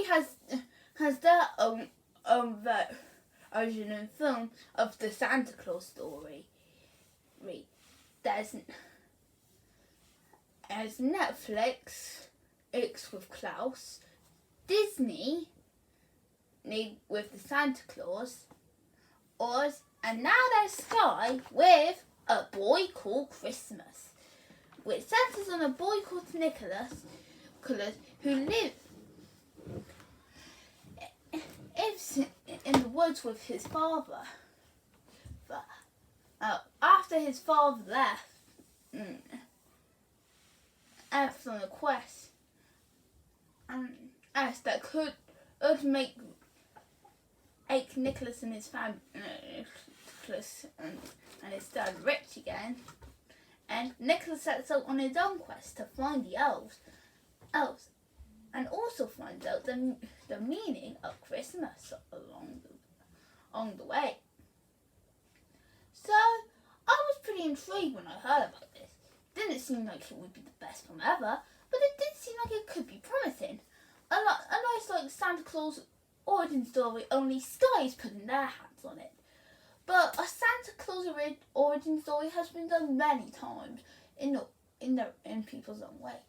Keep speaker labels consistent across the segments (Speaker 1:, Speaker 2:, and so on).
Speaker 1: has their own version and film of the Santa Claus story. There's Netflix, it's with Klaus, Disney with the Santa Claus, Oz, and now there's Sky with A Boy Called Christmas, which centers on a boy called Nicholas who lives in the woods with his father. But after his father left on a quest that could make Nicholas and his family and his dad rich again, and Nicholas sets out on his own quest to find the elves, and also finds out the meaning of Christmas along the way. So I was pretty intrigued when I heard about this. Didn't seem like it would be the best film ever, but it did seem like it could be promising. A nice like Santa Claus origin story, only Sky's putting their hands on it. But a Santa Claus origin story has been done many times in people's own way.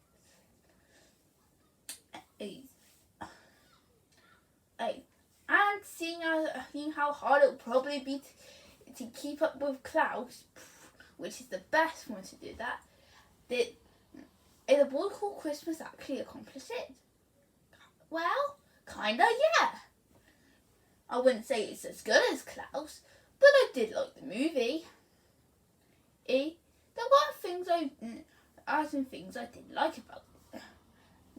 Speaker 1: And seeing how hard it will probably be to keep up with Klaus, which is the best one to do that, did A Boy Called Christmas actually accomplish it? Well, kinda, yeah. I wouldn't say it's as good as Klaus, but I did like the movie. There were some things I didn't like about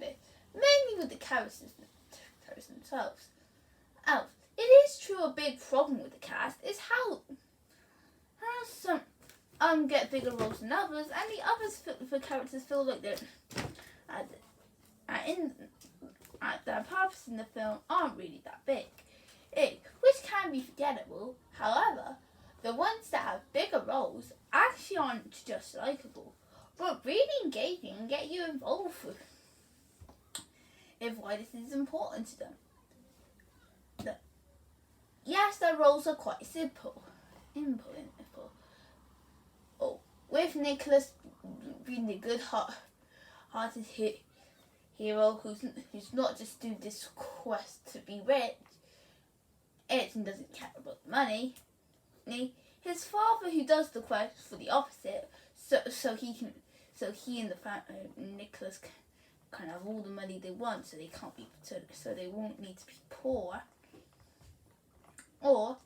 Speaker 1: it, mainly with the characters themselves. It is true a big problem with the cast is how some get bigger roles than others, and the characters feel like they're their purpose in the film aren't really that big, which can be forgettable. However, the ones that have bigger roles actually aren't just likeable, but really engaging and get you involved with why this is important to them. Yes, their roles are quite simple. With Nicholas being the good-hearted hero who's not just doing this quest to be rich, and doesn't care about the money. His father, who does the quest for the opposite, so he and the Nicholas can have all the money they want, so they won't need to be poor. Or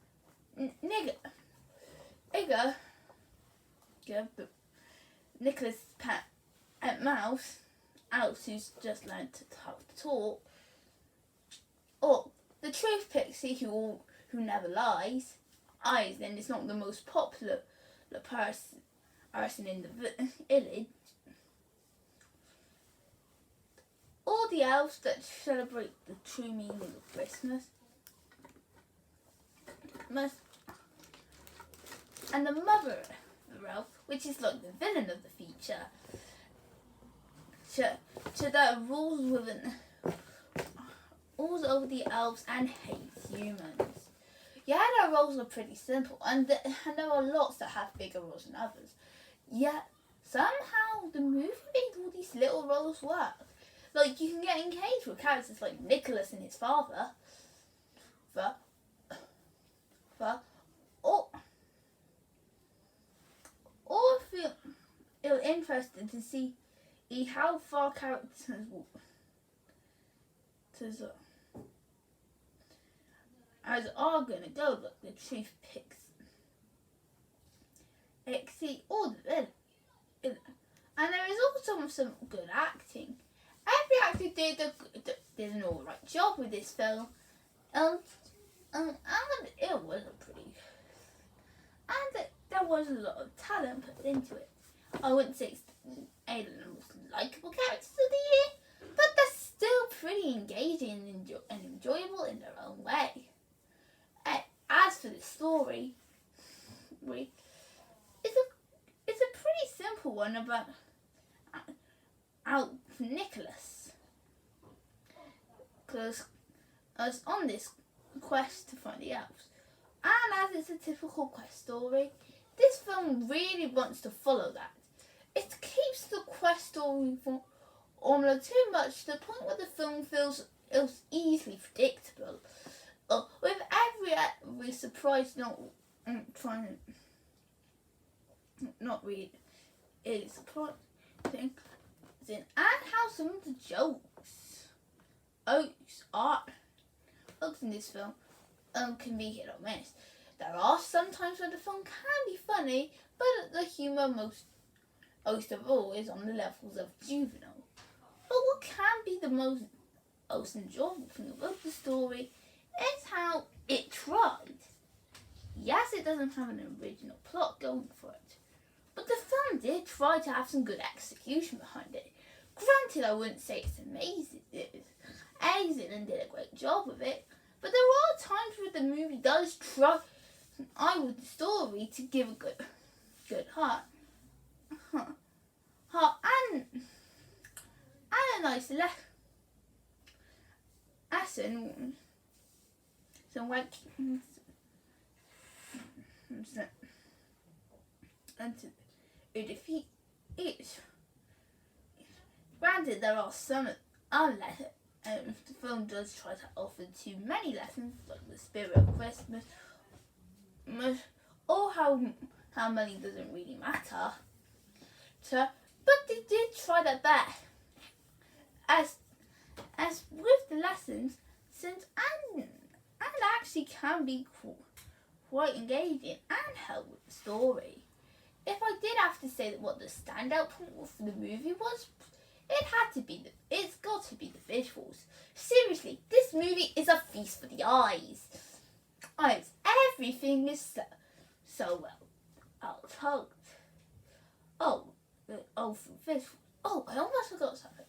Speaker 1: Nicholas' pet mouse, Alex, who's just learned how to talk. Or the truth pixie who never lies. Then is not the most popular person in the village. All the elves that celebrate the true meaning of Christmas. And the mother elf, which is like the villain of the feature, that rules over the elves and hates humans. Yeah, their roles are pretty simple, and there are lots that have bigger roles than others. Yet somehow the movie made all these little roles work. Like, you can get engaged with characters like Nicholas and his father, or feel interested to see how far characters are going to go, like the truth pixie, or the villain. And there is also some good acting. Every actor did an alright job with this film, and it was there was a lot of talent put into it. I wouldn't say it's one of the most likeable characters of the year, but they're still pretty engaging and enjoyable in their own way. As for the story, it's a pretty simple one about Nicholas. Because us on this quest to find the elves. And as it's a typical quest story, this film really wants to follow that. It keeps the quest story formula too much to the point where the film feels easily predictable. With every surprise not really surprising, and how some of the jokes in this film can be hit or miss. There are some times when the film can be funny, but the humour most of all is on the levels of juvenile. But what can be the most enjoyable thing about the story is how it tried. Yes, it doesn't have an original plot going for it, but the film did try to have some good execution behind it. Granted, I wouldn't say it's amazing. It was amazing and did a great job of it, but there are times where the movie does try with the story to give a good heart and a nice lesson. And to defeat it. Granted, there are some lessons. The film does try to offer too many lessons, like the spirit of Christmas, or how money doesn't really matter. But they did try their best. As with the lessons, since and actually can be quite engaging and help with the story. If I did have to say that what the standout point for the movie was, it's got to be the visuals. Seriously, this movie is a feast for the eyes. Everything is so well told. For visuals. I almost forgot something.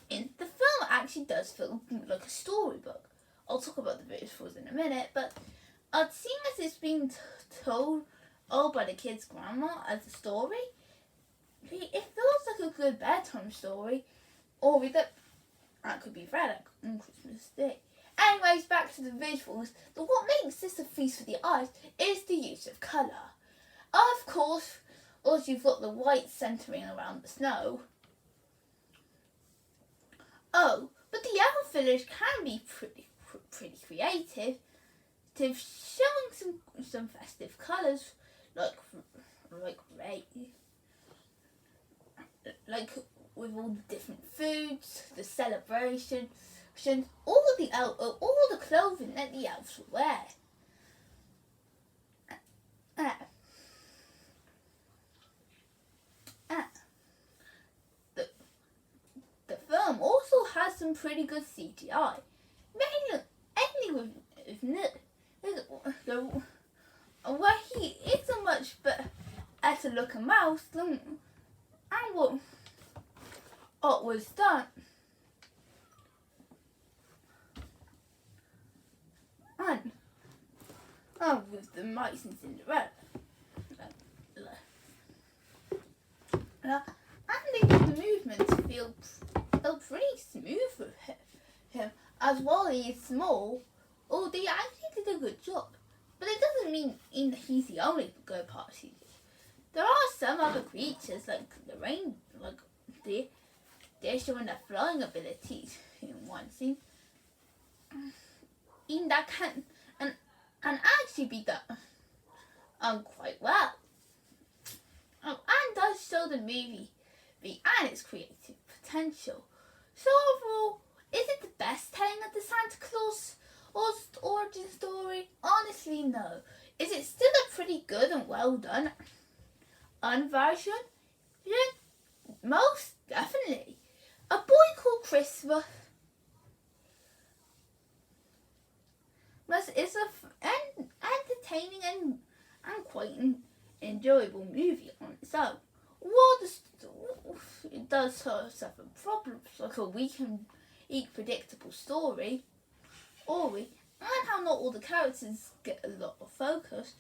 Speaker 1: The film actually does feel like a storybook. I'll talk about the visuals in a minute, but seeing as it's being told by the kid's grandma as a story, it feels like a good bedtime story, or that could be read on Christmas Day. Anyways, back to the visuals. What makes this a feast for the eyes is the use of colour. Of course, also you've got the white centering around the snow. But the elf village can be pretty creative, showing some festive colours like red, like with all the different foods, the celebration, all the clothing that the elves will wear. The film also has some pretty good CGI, mainly with Nick, where he is a much better looking mouse than what was done. And with the mice in Cinderella. And they get the movements feel pretty smooth with him. As while he is small, they actually did a good job. But it doesn't mean that he's the only good part of it. There are some other creatures like the rain, they're showing their flying abilities in one scene. In that can actually be done quite well. And does show the movie and its creative potential. So overall, is it the best telling of the Santa Claus origin story? Honestly, no. Is it still a pretty good and well done version? Yeah, most definitely. A Boy Called Christmas is an entertaining and quite enjoyable movie on its own. While it does suffer problems like a weak and predictable story, and how not all the characters get a lot of focus,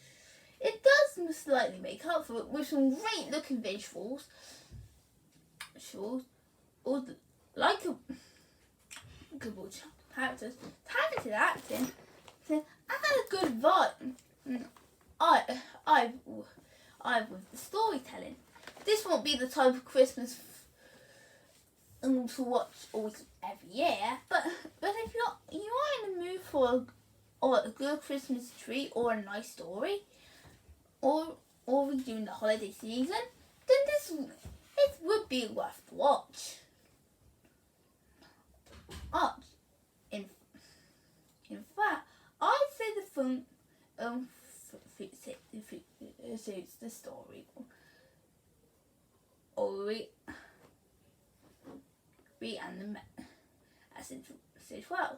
Speaker 1: it does slightly make up for it with some great looking visuals. Like a good characters, talented acting, and a good vibe. I with the storytelling. This won't be the type of Christmas to watch always every year, but if you are in the mood for a good Christmas treat or a nice story, or during the holiday season, then it would be worth to watch. In fact, I'd say the film suits the story. And the message as well.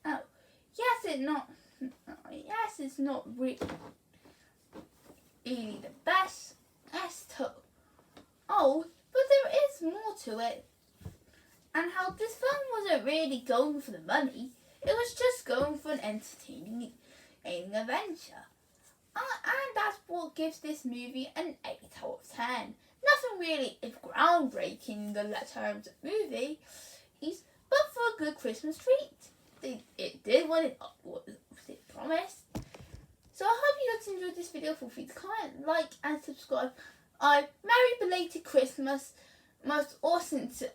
Speaker 1: Oh, it's not really the best. But there is more to it. And how this film wasn't really going for the money, it was just going for an entertaining adventure. And that's what gives this movie an 8 out of 10. Nothing really is groundbreaking in the terms of movie, but for a good Christmas treat. It did what it promised. So I hope you guys enjoyed this video. Feel free to comment, like, and subscribe. Merry belated Christmas. Most awesome to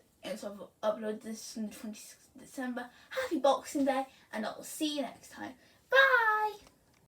Speaker 1: upload this on the 26th of December. Happy Boxing Day, and I will see you next time. Bye!